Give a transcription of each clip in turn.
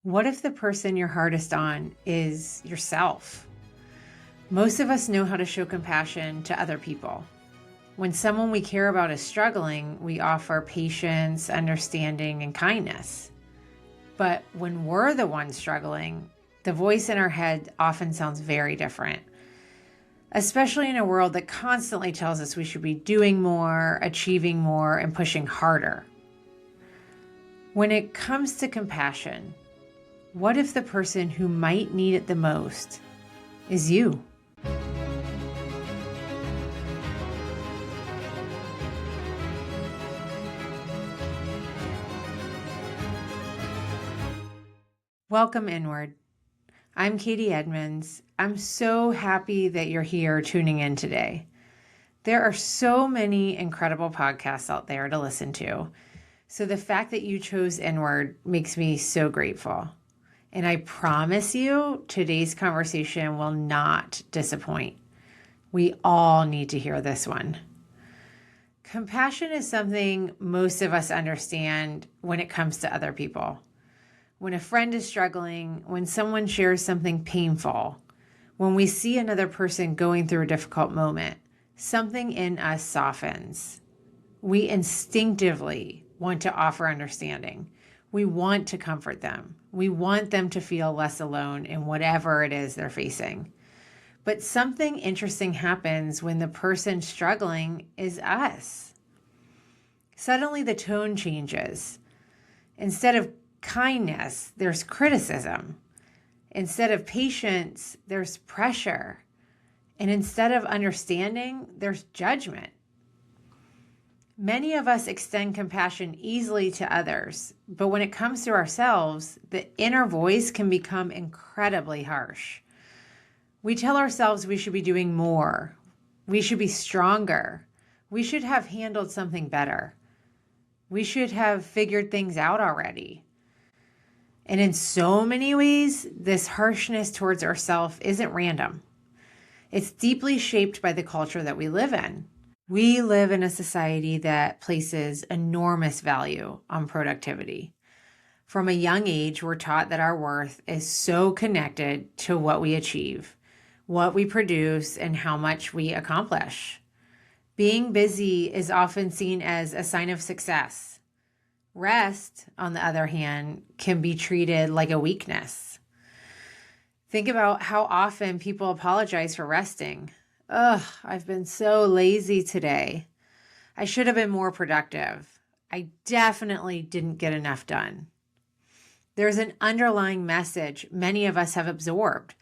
What if the person you're hardest on is yourself? Most of us know how to show compassion to other people. When someone we care about is struggling, we offer patience, understanding, and kindness. But when we're the one struggling, the voice in our head often sounds very different, especially in a world that constantly tells us we should be doing more, achieving more, and pushing harder. When it comes to compassion, what if the person who might need it the most is you? Welcome inward. I'm Katie Edmonds. I'm so happy that you're here tuning in today. There are so many incredible podcasts out there to listen to. So the fact that you chose inward makes me so grateful. And I promise you, today's conversation will not disappoint. We all need to hear this one. Compassion is something most of us understand when it comes to other people. When a friend is struggling, when someone shares something painful, when we see another person going through a difficult moment, something in us softens. We instinctively want to offer understanding. We want to comfort them. We want them to feel less alone in whatever it is they're facing. But something interesting happens when the person struggling is us. Suddenly the tone changes. Instead of kindness, there's criticism. Instead of patience, there's pressure. And instead of understanding, there's judgment. Many of us extend compassion easily to others, but when it comes to ourselves, the inner voice can become incredibly harsh. We tell ourselves we should be doing more. We should be stronger. We should have handled something better. We should have figured things out already. And in so many ways, this harshness towards ourselves isn't random. It's deeply shaped by the culture that we live in. We live in a society that places enormous value on productivity. From a young age, we're taught that our worth is so connected to what we achieve, what we produce, and how much we accomplish. Being busy is often seen as a sign of success. Rest, on the other hand, can be treated like a weakness. Think about how often people apologize for resting. I've been so lazy today. I should have been more productive. I definitely didn't get enough done. There's an underlying message many of us have absorbed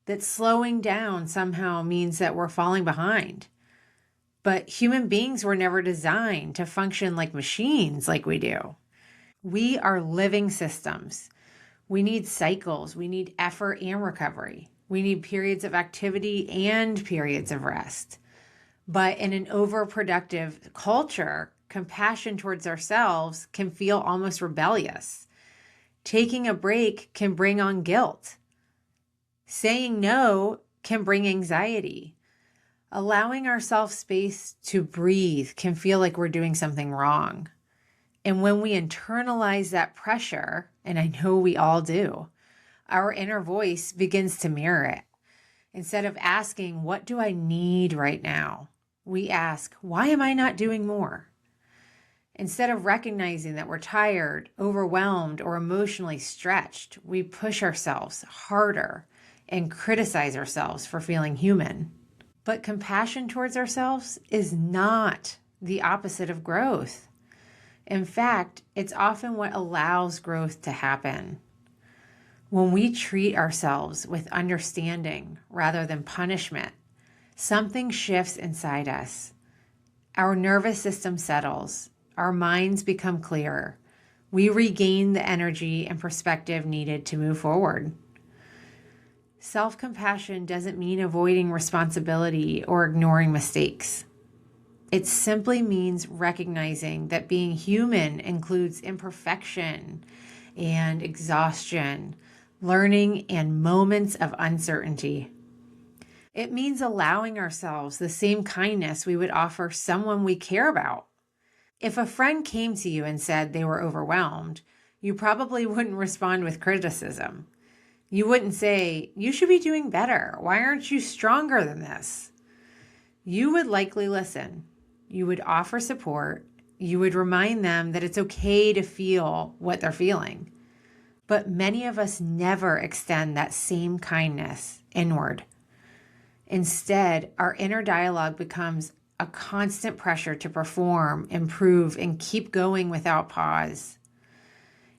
that slowing down somehow means that we're falling behind. But human beings were never designed to function like machines like we do. We are living systems. We need cycles. We need effort and recovery. We need periods of activity and periods of rest. But in an overproductive culture, compassion towards ourselves can feel almost rebellious. Taking a break can bring on guilt. Saying no can bring anxiety. Allowing ourselves space to breathe can feel like we're doing something wrong. And when we internalize that pressure, and I know we all do, our inner voice begins to mirror it. Instead of asking, what do I need right now? We ask, why am I not doing more? Instead of recognizing that we're tired, overwhelmed, or emotionally stretched, we push ourselves harder and criticize ourselves for feeling human. But compassion towards ourselves is not the opposite of growth. In fact, it's often what allows growth to happen. When we treat ourselves with understanding rather than punishment, something shifts inside us. Our nervous system settles. Our minds become clearer. We regain the energy and perspective needed to move forward. Self-compassion doesn't mean avoiding responsibility or ignoring mistakes. It simply means recognizing that being human includes imperfection and exhaustion, learning, and moments of uncertainty. It means allowing ourselves the same kindness we would offer someone we care about. If a friend came to you and said they were overwhelmed, You probably wouldn't respond with criticism. You wouldn't say, "You should be doing better. Why aren't you stronger than this?" You would likely listen. You would offer support. You would remind them that it's okay to feel what they're feeling. But many of us never extend that same kindness inward. Instead, our inner dialogue becomes a constant pressure to perform, improve, and keep going without pause.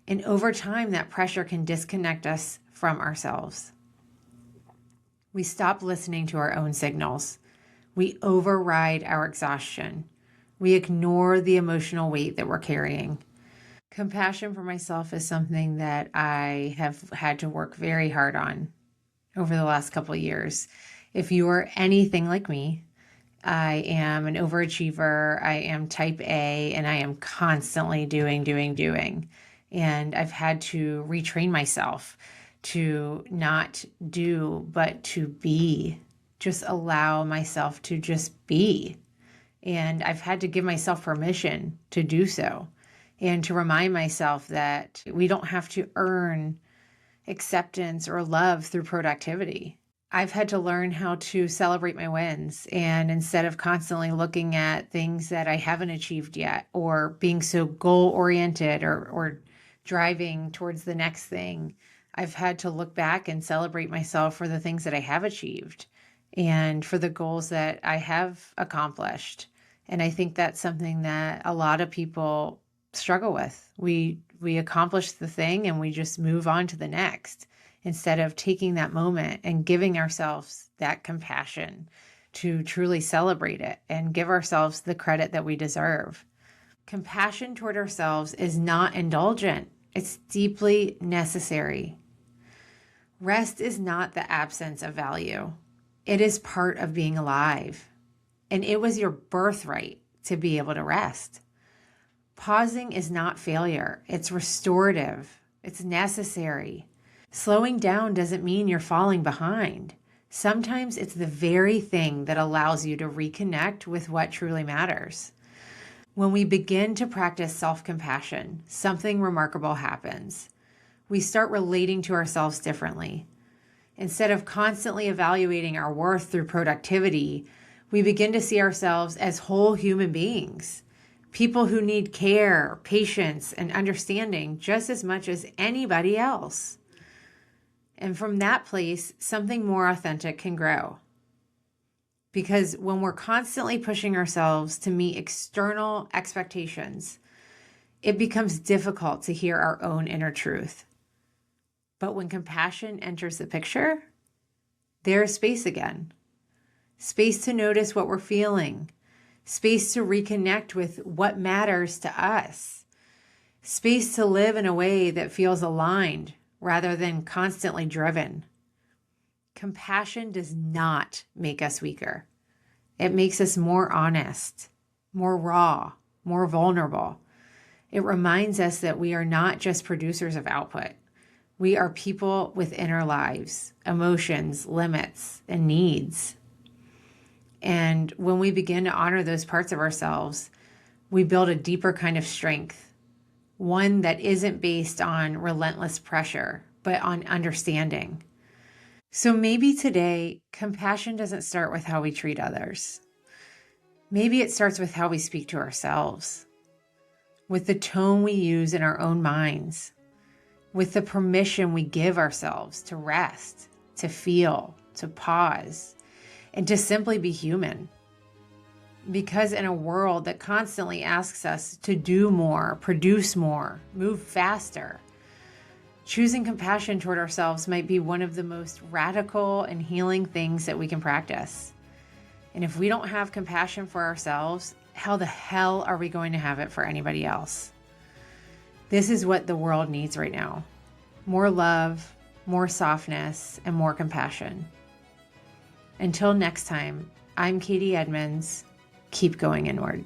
And over time, that pressure can disconnect us from ourselves. We stop listening to our own signals. We override our exhaustion. We ignore the emotional weight that we're carrying. Compassion for myself is something that I have had to work very hard on over the last couple of years. If you are anything like me, I am an overachiever, I am type A, and I am constantly doing. And I've had to retrain myself to not do, but to be. Just allow myself to just be. And I've had to give myself permission to do so. And to remind myself that we don't have to earn acceptance or love through productivity. I've had to learn how to celebrate my wins. And instead of constantly looking at things that I haven't achieved yet, or being so goal-oriented or driving towards the next thing, I've had to look back and celebrate myself for the things that I have achieved and for the goals that I have accomplished. And I think that's something that a lot of people struggle with. We accomplish the thing and we just move on to the next instead of taking that moment and giving ourselves that compassion to truly celebrate it and give ourselves the credit that we deserve. Compassion toward ourselves is not indulgent. It's deeply necessary. Rest is not the absence of value. It is part of being alive. And it was your birthright to be able to rest. Pausing is not failure. It's restorative. It's necessary. Slowing down doesn't mean you're falling behind. Sometimes it's the very thing that allows you to reconnect with what truly matters. When we begin to practice self-compassion, something remarkable happens. We start relating to ourselves differently. Instead of constantly evaluating our worth through productivity, we begin to see ourselves as whole human beings. People who need care, patience, and understanding just as much as anybody else. And from that place, something more authentic can grow. Because when we're constantly pushing ourselves to meet external expectations, it becomes difficult to hear our own inner truth. But when compassion enters the picture, there's space again. Space to notice what we're feeling. Space to reconnect with what matters to us. Space to live in a way that feels aligned rather than constantly driven. Compassion does not make us weaker. It makes us more honest, more raw, more vulnerable. It reminds us that we are not just producers of output. We are people with inner lives, emotions, limits, and needs. And when we begin to honor those parts of ourselves, we build a deeper kind of strength, one that isn't based on relentless pressure, but on understanding. So maybe today, compassion doesn't start with how we treat others. Maybe it starts with how we speak to ourselves, with the tone we use in our own minds, with the permission we give ourselves to rest, to feel, to pause, and to simply be human. Because in a world that constantly asks us to do more, produce more, move faster, choosing compassion toward ourselves might be one of the most radical and healing things that we can practice. And if we don't have compassion for ourselves, how the hell are we going to have it for anybody else? This is what the world needs right now. More love, more softness, and more compassion. Until next time, I'm Katie Edmonds. Keep going inward.